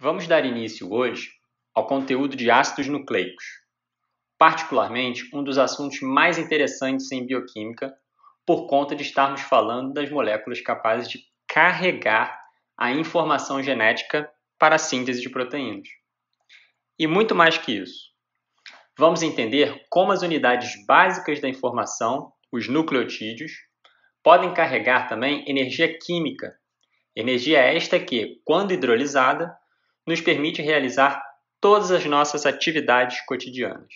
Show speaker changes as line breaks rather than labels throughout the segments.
Vamos dar início hoje ao conteúdo de ácidos nucleicos, particularmente um dos assuntos mais interessantes em bioquímica, por conta de estarmos falando das moléculas capazes de carregar a informação genética para a síntese de proteínas. E muito mais que isso. Vamos entender como as unidades básicas da informação, os nucleotídeos, podem carregar também energia química, energia esta que, quando hidrolisada, nos permite realizar todas as nossas atividades cotidianas.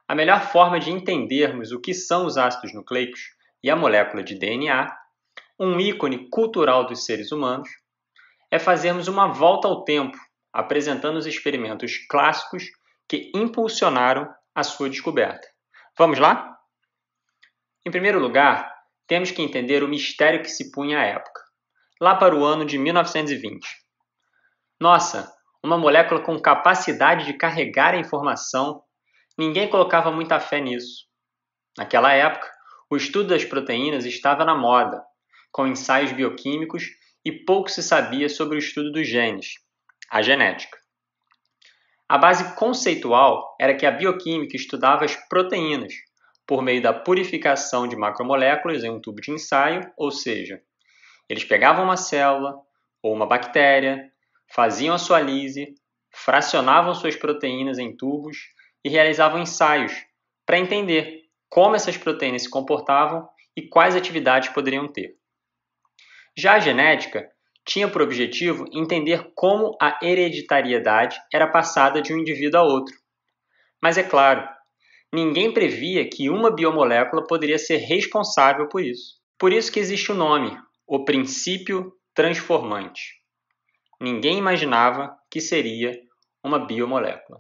A melhor forma de entendermos o que são os ácidos nucleicos e a molécula de DNA, um ícone cultural dos seres humanos, é fazermos uma volta ao tempo, apresentando os experimentos clássicos que impulsionaram a sua descoberta. Vamos lá? Em primeiro lugar, temos que entender o mistério que se punha à época, lá para o ano de 1920. Nossa, uma molécula com capacidade de carregar a informação, ninguém colocava muita fé nisso. Naquela época, o estudo das proteínas estava na moda, com ensaios bioquímicos e pouco se sabia sobre o estudo dos genes, a genética. A base conceitual era que a bioquímica estudava as proteínas por meio da purificação de macromoléculas em um tubo de ensaio, ou seja, eles pegavam uma célula ou uma bactéria, faziam a sua lise, fracionavam suas proteínas em tubos e realizavam ensaios para entender como essas proteínas se comportavam e quais atividades poderiam ter. Já a genética tinha por objetivo entender como a hereditariedade era passada de um indivíduo a outro. Mas é claro, ninguém previa que uma biomolécula poderia ser responsável por isso. Por isso que existe o nome, o princípio transformante. Ninguém imaginava que seria uma biomolécula.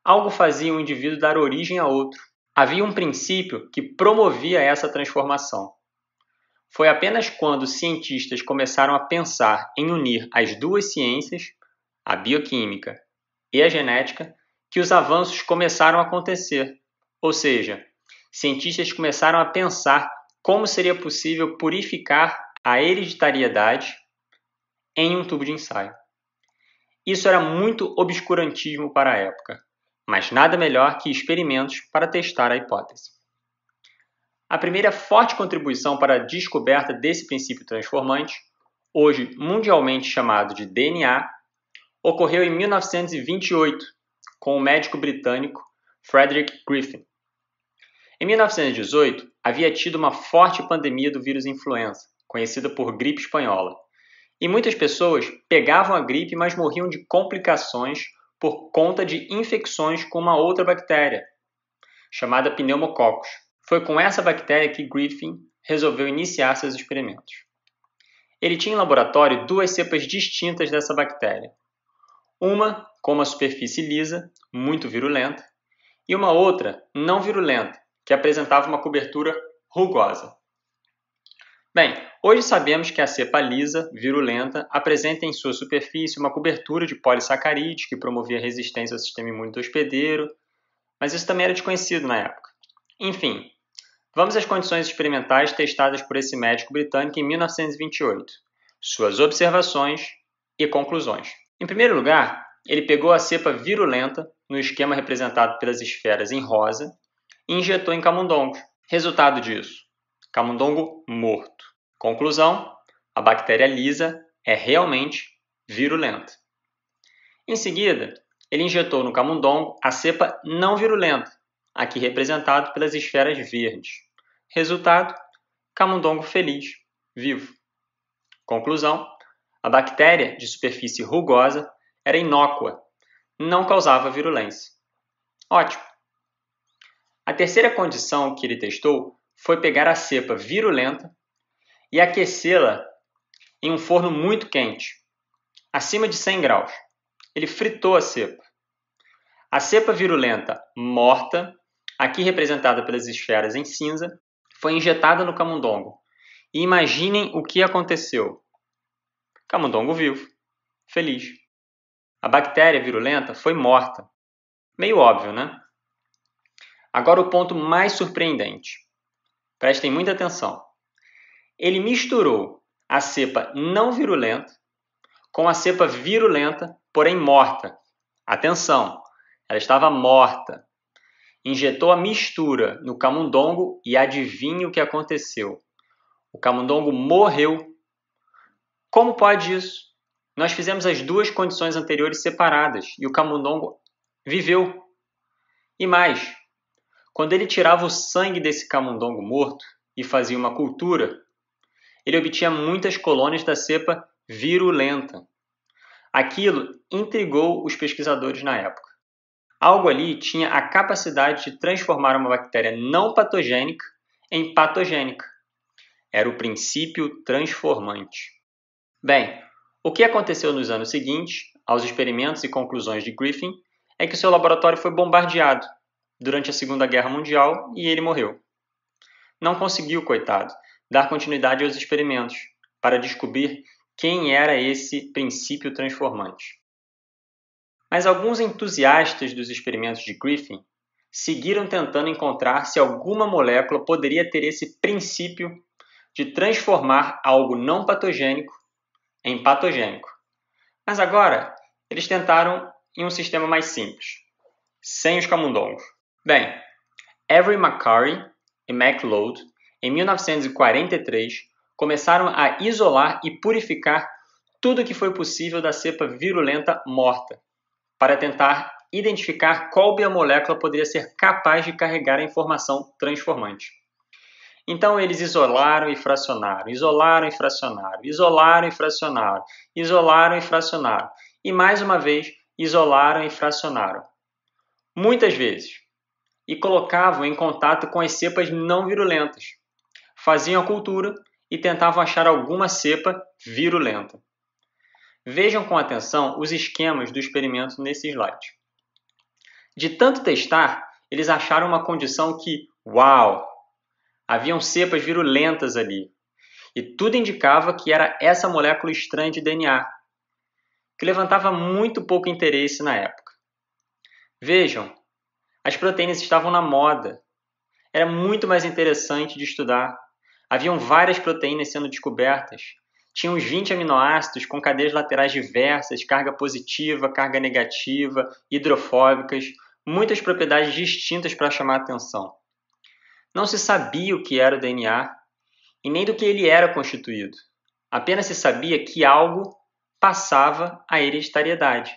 Algo fazia um indivíduo dar origem a outro. Havia um princípio que promovia essa transformação. Foi apenas quando os cientistas começaram a pensar em unir as duas ciências, a bioquímica e a genética, que os avanços começaram a acontecer. Ou seja, cientistas começaram a pensar como seria possível purificar a hereditariedade em um tubo de ensaio. Isso era muito obscurantismo para a época, mas nada melhor que experimentos para testar a hipótese. A primeira forte contribuição para a descoberta desse princípio transformante, hoje mundialmente chamado de DNA, ocorreu em 1928, com o médico britânico Frederick Griffin. Em 1918, havia tido uma forte pandemia do vírus influenza, conhecida por gripe espanhola, e muitas pessoas pegavam a gripe, mas morriam de complicações por conta de infecções com uma outra bactéria, chamada pneumococcus. Foi com essa bactéria que Griffin resolveu iniciar seus experimentos. Ele tinha em laboratório duas cepas distintas dessa bactéria. Uma com uma superfície lisa, muito virulenta, e uma outra não virulenta, que apresentava uma cobertura rugosa. Bem, hoje sabemos que a cepa lisa, virulenta, apresenta em sua superfície uma cobertura de polissacarídeos que promovia resistência ao sistema imune do hospedeiro, mas isso também era desconhecido na época. Enfim, vamos às condições experimentais testadas por esse médico britânico em 1928, suas observações e conclusões. Em primeiro lugar, ele pegou a cepa virulenta, no esquema representado pelas esferas em rosa, e injetou em camundongos. Resultado disso: camundongo morto. Conclusão: a bactéria lisa é realmente virulenta. Em seguida, ele injetou no camundongo a cepa não virulenta, aqui representado pelas esferas verdes. Resultado: camundongo feliz, vivo. Conclusão: a bactéria de superfície rugosa era inócua, não causava virulência. Ótimo! A terceira condição que ele testou foi pegar a cepa virulenta e aquecê-la em um forno muito quente, acima de 100 graus. Ele fritou a cepa. A cepa virulenta morta, aqui representada pelas esferas em cinza, foi injetada no camundongo. E imaginem o que aconteceu. Camundongo vivo, feliz. A bactéria virulenta foi morta. Meio óbvio, né? Agora o ponto mais surpreendente. Prestem muita atenção. Ele misturou a cepa não virulenta com a cepa virulenta, porém morta. Atenção, ela estava morta. Injetou a mistura no camundongo e adivinhe o que aconteceu. O camundongo morreu. Como pode isso? Nós fizemos as duas condições anteriores separadas e o camundongo viveu. E mais, quando ele tirava o sangue desse camundongo morto e fazia uma cultura, ele obtinha muitas colônias da cepa virulenta. Aquilo intrigou os pesquisadores na época. Algo ali tinha a capacidade de transformar uma bactéria não patogênica em patogênica. Era o princípio transformante. Bem, o que aconteceu nos anos seguintes, aos experimentos e conclusões de Griffin, é que o seu laboratório foi bombardeado durante a Segunda Guerra Mundial e ele morreu. Não conseguiu, coitado, dar continuidade aos experimentos para descobrir quem era esse princípio transformante. Mas alguns entusiastas dos experimentos de Griffin seguiram tentando encontrar se alguma molécula poderia ter esse princípio de transformar algo não patogênico em patogênico. Mas agora, eles tentaram em um sistema mais simples, sem os camundongos. Bem, Avery McCurry e MacLeod, em 1943, começaram a isolar e purificar tudo o que foi possível da cepa virulenta morta, para tentar identificar qual biomolécula poderia ser capaz de carregar a informação transformante. Então eles isolaram e fracionaram, isolaram e fracionaram, isolaram e fracionaram, isolaram e fracionaram, e mais uma vez isolaram e fracionaram. Muitas vezes. E colocavam em contato com as cepas não virulentas. Faziam a cultura e tentavam achar alguma cepa virulenta. Vejam com atenção os esquemas do experimento nesse slide. De tanto testar, eles acharam uma condição que, uau! Haviam cepas virulentas ali. E tudo indicava que era essa molécula estranha de DNA, que levantava muito pouco interesse na época. Vejam, as proteínas estavam na moda. Era muito mais interessante de estudar. Haviam várias proteínas sendo descobertas. Tinha uns 20 aminoácidos com cadeias laterais diversas, carga positiva, carga negativa, hidrofóbicas, muitas propriedades distintas para chamar a atenção. Não se sabia o que era o DNA e nem do que ele era constituído. Apenas se sabia que algo passava a hereditariedade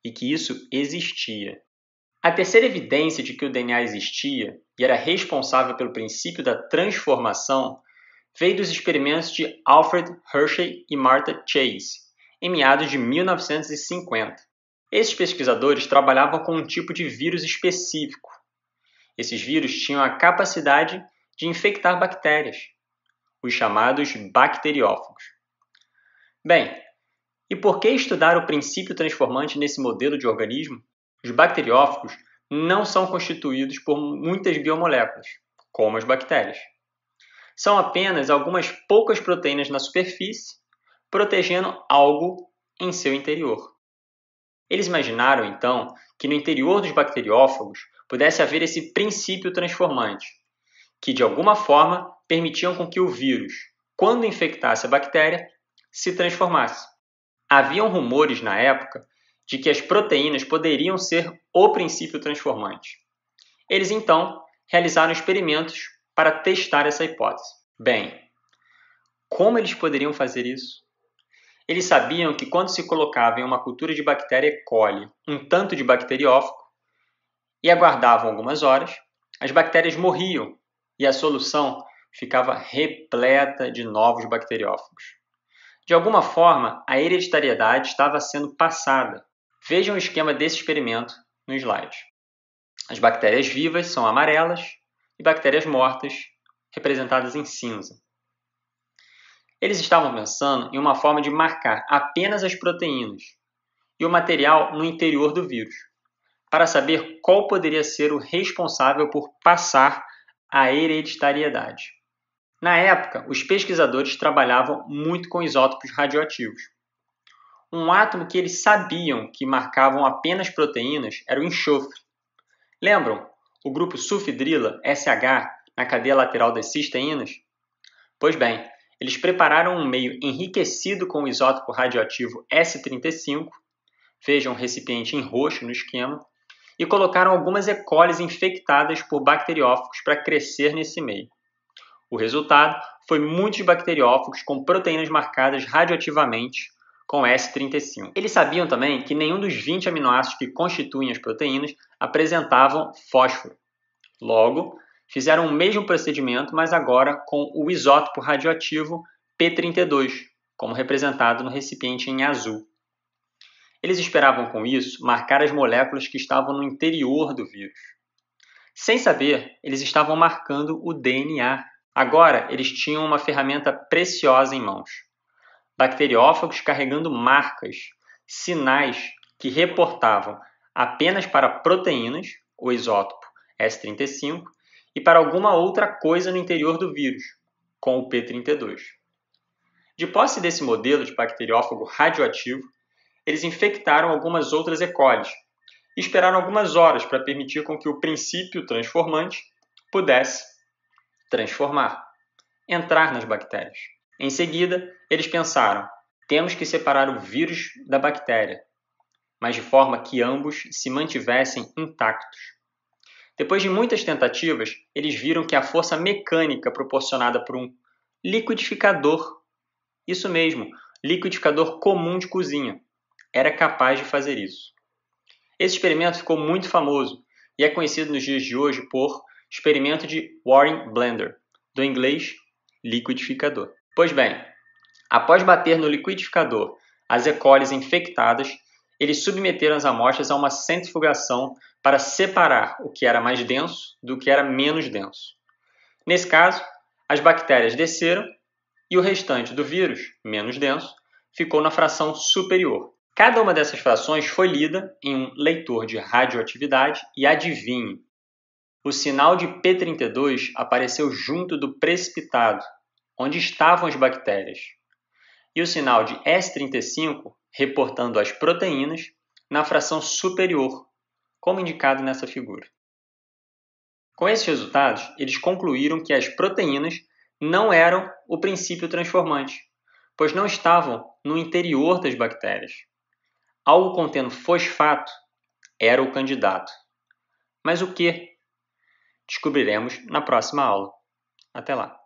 e que isso existia. A terceira evidência de que o DNA existia e era responsável pelo princípio da transformação veio dos experimentos de Alfred Hershey e Martha Chase, em meados de 1950. Esses pesquisadores trabalhavam com um tipo de vírus específico. Esses vírus tinham a capacidade de infectar bactérias, os chamados bacteriófagos. Bem, e por que estudar o princípio transformante nesse modelo de organismo? Os bacteriófagos não são constituídos por muitas biomoléculas, como as bactérias. São apenas algumas poucas proteínas na superfície, protegendo algo em seu interior. Eles imaginaram, então, que no interior dos bacteriófagos pudesse haver esse princípio transformante, que de alguma forma permitiam com que o vírus, quando infectasse a bactéria, se transformasse. Haviam rumores na época de que as proteínas poderiam ser o princípio transformante. Eles, então, realizaram experimentos para testar essa hipótese. Bem, como eles poderiam fazer isso? Eles sabiam que quando se colocava em uma cultura de bactéria E. coli um tanto de bacteriófago e aguardavam algumas horas, as bactérias morriam e a solução ficava repleta de novos bacteriófagos. De alguma forma, a hereditariedade estava sendo passada. Vejam o esquema desse experimento no slide. As bactérias vivas são amarelas e bactérias mortas, representadas em cinza. Eles estavam pensando em uma forma de marcar apenas as proteínas e o material no interior do vírus, para saber qual poderia ser o responsável por passar a hereditariedade. Na época, os pesquisadores trabalhavam muito com isótopos radioativos. Um átomo que eles sabiam que marcavam apenas proteínas era o enxofre. Lembram o grupo sulfidrila SH na cadeia lateral das cisteínas? Pois bem, eles prepararam um meio enriquecido com o isótopo radioativo S35, vejam um recipiente em roxo no esquema, e colocaram algumas E. coli infectadas por bacteriófagos para crescer nesse meio. O resultado foi muitos bacteriófagos com proteínas marcadas radioativamente com S35. Eles sabiam também que nenhum dos 20 aminoácidos que constituem as proteínas apresentavam fósforo. Logo, fizeram o mesmo procedimento, mas agora com o isótopo radioativo P32, como representado no recipiente em azul. Eles esperavam com isso marcar as moléculas que estavam no interior do vírus. Sem saber, eles estavam marcando o DNA. Agora, eles tinham uma ferramenta preciosa em mãos. Bacteriófagos carregando marcas, sinais que reportavam apenas para proteínas, o isótopo S35, e para alguma outra coisa no interior do vírus, com o P32. De posse desse modelo de bacteriófago radioativo, eles infectaram algumas outras E. coli e esperaram algumas horas para permitir com que o princípio transformante pudesse transformar, entrar nas bactérias. Em seguida, eles pensaram, temos que separar o vírus da bactéria, mas de forma que ambos se mantivessem intactos. Depois de muitas tentativas, eles viram que a força mecânica proporcionada por um liquidificador, isso mesmo, liquidificador comum de cozinha, era capaz de fazer isso. Esse experimento ficou muito famoso e é conhecido nos dias de hoje por experimento de Warren-Blender, do inglês liquidificador. Pois bem, após bater no liquidificador as E. coli infectadas, eles submeteram as amostras a uma centrifugação para separar o que era mais denso do que era menos denso. Nesse caso, as bactérias desceram e o restante do vírus, menos denso, ficou na fração superior. Cada uma dessas frações foi lida em um leitor de radioatividade e adivinhe, o sinal de P32 apareceu junto do precipitado, onde estavam as bactérias, e o sinal de S35 reportando as proteínas na fração superior, como indicado nessa figura. Com esses resultados, eles concluíram que as proteínas não eram o princípio transformante, pois não estavam no interior das bactérias. Algo contendo fosfato era o candidato. Mas o que? Descobriremos na próxima aula. Até lá!